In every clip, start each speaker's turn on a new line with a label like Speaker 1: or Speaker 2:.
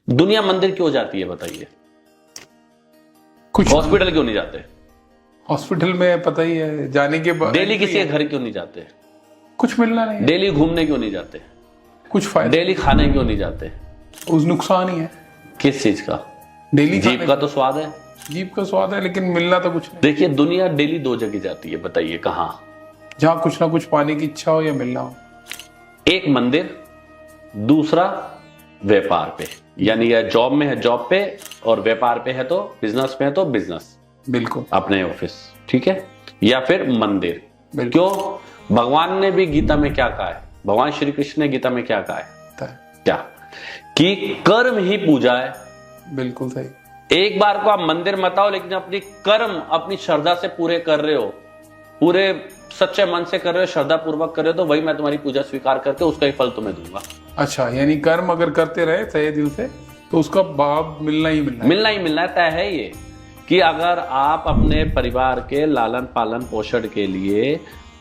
Speaker 1: दुनिया मंदिर क्यों जाती है बताइए?
Speaker 2: कुछ
Speaker 1: हॉस्पिटल क्यों नहीं जाते?
Speaker 2: हॉस्पिटल में पता ही है जाने के बाद
Speaker 1: डेली किसी के घर क्यों नहीं जाते?
Speaker 2: कुछ मिलना नहीं है,
Speaker 1: डेली घूमने क्यों नहीं जाते?
Speaker 2: कुछ फायदा,
Speaker 1: डेली खाने क्यों नहीं जाते?
Speaker 2: उस नुकसान ही है
Speaker 1: किस चीज का?
Speaker 2: डेली
Speaker 1: जीभ का तो स्वाद है।
Speaker 2: जीभ का स्वाद है, लेकिन मिलना तो कुछ नहीं।
Speaker 1: देखिए दुनिया डेली दो जगह जाती है, बताइए कहाँ?
Speaker 2: जहाँ कुछ ना कुछ पाने की इच्छा हो या मिलना हो।
Speaker 1: एक मंदिर, दूसरा व्यापार पे, यानी या जॉब में है जॉब पे, और व्यापार पे है तो बिजनेस पे है तो बिजनेस,
Speaker 2: बिल्कुल
Speaker 1: अपने ऑफिस, ठीक है, या फिर मंदिर।
Speaker 2: बिल्कुल।
Speaker 1: क्यों? भगवान ने भी गीता में क्या कहा है? भगवान श्री कृष्ण ने गीता में क्या कहा है? क्या? कि कर्म ही पूजा है।
Speaker 2: बिल्कुल सही।
Speaker 1: एक बार को आप मंदिर मत आओ, लेकिन अपनी कर्म अपनी श्रद्धा से पूरे कर रहे हो, पूरे सच्चे मन से कर रहे हो, श्रद्धा पूर्वक कर रहे हो, तो वही मैं तुम्हारी पूजा स्वीकार करके उसका ही फल तुम्हें दूंगा।
Speaker 2: अच्छा, यानी कर्म अगर करते रहे सही दिल से तो उसका भाव मिलना ही मिलना है।
Speaker 1: मिलना ही मिलना है, तय है ये कि अगर आप अपने परिवार के लालन पालन पोषण के लिए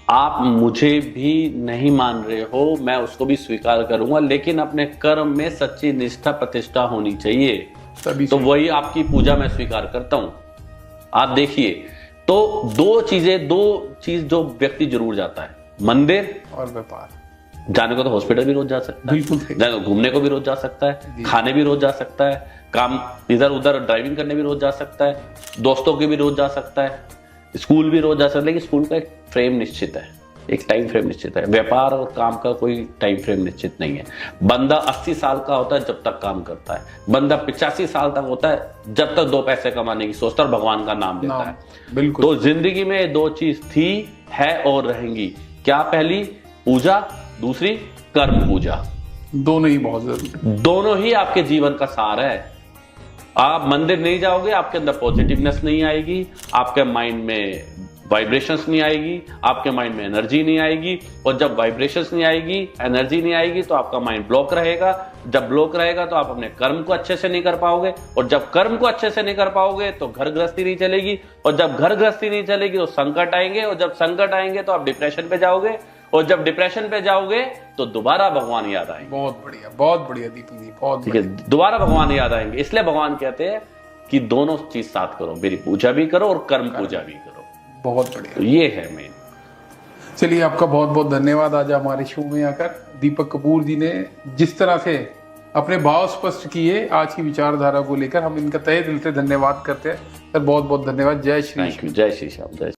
Speaker 1: आप मुझे भी नहीं मान रहे हो, मैं उसको भी स्वीकार करूंगा, लेकिन अपने कर्म में सच्ची निष्ठा प्रतिष्ठा होनी चाहिए,
Speaker 2: तभी
Speaker 1: तो वही आपकी पूजा मैं स्वीकार करता हूं। आप देखिए, तो दो चीज जो व्यक्ति जरूर जाता है, मंदिर
Speaker 2: और व्यापार।
Speaker 1: जाने को तो हॉस्पिटल भी रोज जा सकता है,
Speaker 2: बिल्कुल सही।
Speaker 1: जाने को घूमने को भी रोज जा सकता है, खाने भी रोज जा सकता है, काम इधर उधर ड्राइविंग करने भी रोज जा सकता है, दोस्तों के भी रोज जा सकता है, स्कूल भी रोज जा सकता है, लेकिन स्कूल का एक फ्रेम निश्चित है, एक टाइम फ्रेम निश्चित है। व्यापार और काम का कोई टाइम फ्रेम निश्चित नहीं है। बंदा 80 साल का होता है जब तक काम करता है, बंदा 85 साल तक होता है जब तक दो पैसे कमाने की सोचता है और भगवान का नाम लेता है।
Speaker 2: बिल्कुल।
Speaker 1: तो जिंदगी में दो चीज थी, है और रहेंगी। क्या? पहली पूजा, दूसरी कर्म पूजा।
Speaker 2: दोनों ही बहुत जरूरी।
Speaker 1: दोनों ही आपके जीवन का सार है। आप मंदिर नहीं जाओगे, आपके अंदर पॉजिटिवनेस नहीं आएगी, आपके माइंड में वाइब्रेशंस नहीं आएगी, आपके माइंड में एनर्जी नहीं आएगी, और जब वाइब्रेशंस नहीं आएगी, एनर्जी नहीं आएगी, तो आपका माइंड ब्लॉक रहेगा। जब ब्लॉक रहेगा तो आप अपने कर्म को अच्छे से नहीं कर पाओगे, और जब कर्म को अच्छे से नहीं कर पाओगे तो घर गृहस्थी नहीं चलेगी, और जब घर गृहस्थी नहीं चलेगी तो संकट आएंगे, और जब संकट आएंगे तो आप डिप्रेशन पे जाओगे, और जब डिप्रेशन पे जाओगे तो दोबारा भगवान याद आएंगे।
Speaker 2: बहुत बढ़िया दीपक जी, बहुत
Speaker 1: ठीक है, दोबारा भगवान याद आएंगे। इसलिए भगवान कहते हैं कि दोनों चीज साथ करो, मेरी पूजा भी करो और कर्म पूजा भी करो।
Speaker 2: बहुत बढ़िया,
Speaker 1: तो ये है मेन।
Speaker 2: चलिए, आपका बहुत बहुत धन्यवाद आज हमारे शो में आकर। दीपक कपूर जी ने जिस तरह से अपने भाव स्पष्ट किए आज की विचारधारा को लेकर, हम इनका तहे दिल से धन्यवाद करते हैं सर। बहुत बहुत धन्यवाद। जय श्री
Speaker 1: थैंक यू। जय श्री श्याम। जय